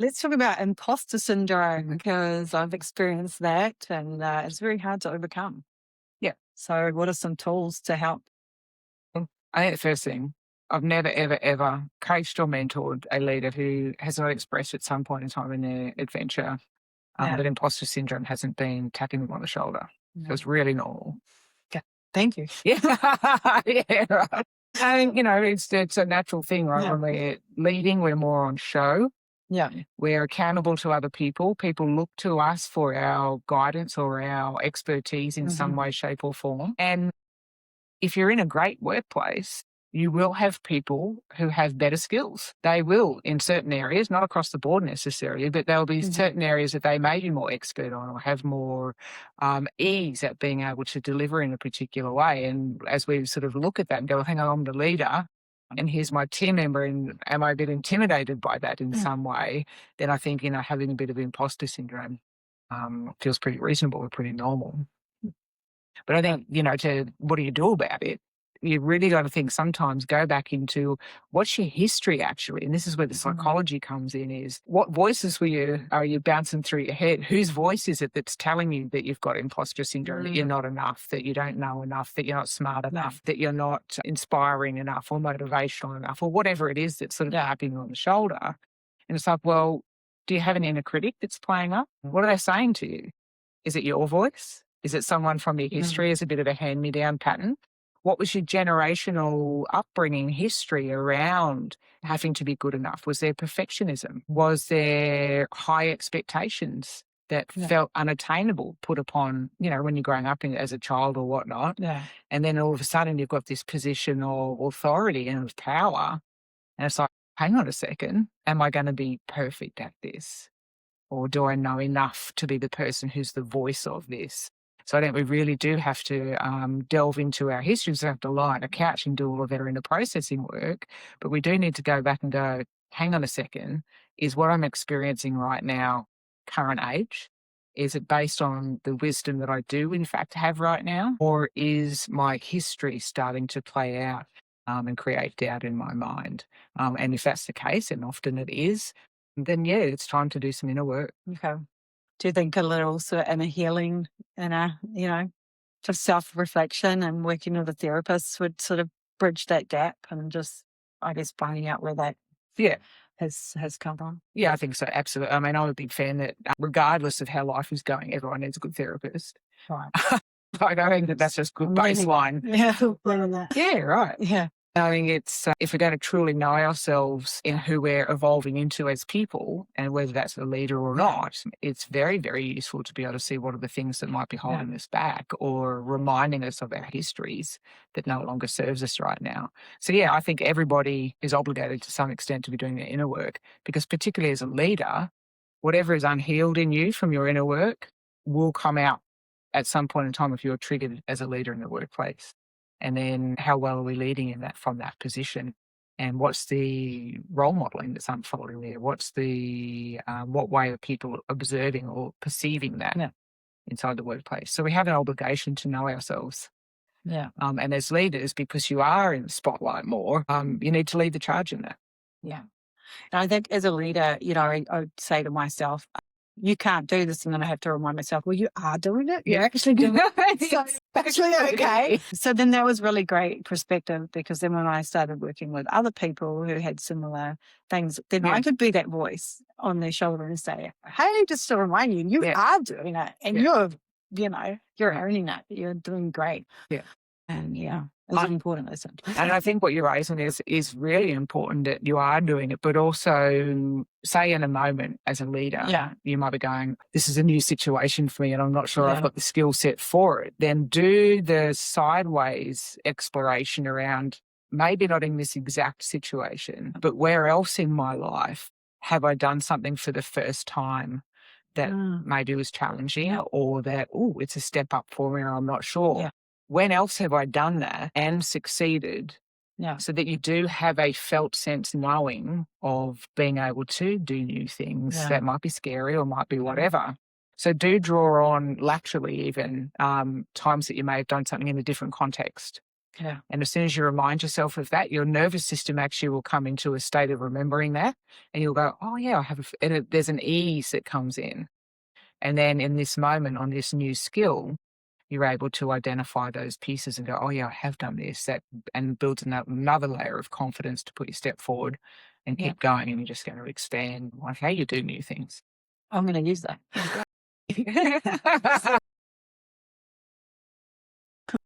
Let's talk about imposter syndrome because I've experienced that and it's very hard to overcome. Yeah. So, what are some tools to help? I think the first thing, I've never, ever, ever coached or mentored a leader who has not expressed at some point in time in their adventure Yeah. that imposter syndrome hasn't been tapping them on the shoulder. So it's really normal. Okay. Thank you. Yeah, yeah, right. And, it's a natural thing, right? Yeah. When we're leading, we're more on show. Yeah. We're accountable to other people. People look to us for our guidance or our expertise in some way, shape, or form. And if you're in a great workplace, you will have people who have better skills. They will in certain areas, not across the board necessarily, but there'll be certain areas that they may be more expert on or have more ease at being able to deliver in a particular way. And as we sort of look at that and go, hang on, I'm the leader and here's my team member, and am I a bit intimidated by that in some way? Then I think, having a bit of imposter syndrome feels pretty reasonable or pretty normal. But I think, what do you do about it? You really got to think sometimes, go back into what's your history actually? And this is where the psychology comes in, is what voices are you bouncing through your head? Whose voice is it that's telling you that you've got imposter syndrome, that you're not enough, that you don't know enough, that you're not smart enough, that you're not inspiring enough or motivational enough, or whatever it is that's sort of tapping you on the shoulder. And it's like, well, do you have an inner critic that's playing up? What are they saying to you? Is it your voice? Is it someone from your history as a bit of a hand-me-down pattern? What was your generational upbringing history around having to be good enough? Was there perfectionism? Was there high expectations that felt unattainable put upon, when you're growing up as a child or whatnot? Yeah. And then all of a sudden you've got this position of authority and of power. And it's like, hang on a second, am I going to be perfect at this? Or do I know enough to be the person who's the voice of this? So I think we really do have to delve into our histories. We have to lie on a couch and do all of our inner processing work. But we do need to go back and go, hang on a second, is what I'm experiencing right now current age? Is it based on the wisdom that I do in fact have right now? Or is my history starting to play out and create doubt in my mind? And if that's the case, and often it is, then it's time to do some inner work. Okay. Do you think a little sort of inner healing and just self-reflection and working with a therapist would sort of bridge that gap and just, I guess, finding out where that Yeah. has come from? Yeah, I think so. Absolutely. I mean, I'm a big fan that regardless of how life is going, everyone needs a good therapist. Right. I think that's just good baseline. Yeah. Learning that. Yeah, right. Yeah. I think it's, if we're going to truly know ourselves in who we're evolving into as people, and whether that's a leader or not, it's very, very useful to be able to see what are the things that might be holding us back or reminding us of our histories that no longer serves us right now. So, I think everybody is obligated to some extent to be doing their inner work, because particularly as a leader, whatever is unhealed in you from your inner work will come out at some point in time if you're triggered as a leader in the workplace. And then how well are we leading in that from that position? And what's the role modeling that's unfolding there? What's the, what way are people observing or perceiving that inside the workplace? So we have an obligation to know ourselves. Yeah. And as leaders, because you are in the spotlight more, you need to lead the charge in that. Yeah. And I think as a leader, I would say to myself, you can't do this. And then I have to remind myself, well, you are doing it. You're actually doing it. So it's actually okay. So then that was really great perspective, because then when I started working with other people who had similar things, then I could be that voice on their shoulder and say, hey, just to remind you, you are doing it. And you're owning it. You're doing great. Yeah. And it's important lesson. And I think what you're raising is really important, that you are doing it, but also, say in a moment as a leader, you might be going, this is a new situation for me and I'm not sure I've got the skill set for it. Then do the sideways exploration around, maybe not in this exact situation, but where else in my life have I done something for the first time that maybe was challenging, or that, it's a step up for me or I'm not sure. Yeah. When else have I done that and succeeded? Yeah. So that you do have a felt sense knowing of being able to do new things that might be scary or might be whatever. So do draw on laterally even times that you may have done something in a different context Yeah. And as soon as you remind yourself of that, your nervous system actually will come into a state of remembering that. And you'll go, oh, yeah, there's an ease that comes in. And then in this moment on this new skill, you're able to identify those pieces and go, oh, yeah, I have done this. And builds another layer of confidence to put your step forward and keep going. And you're just going to expand like how you do new things. I'm going to use that.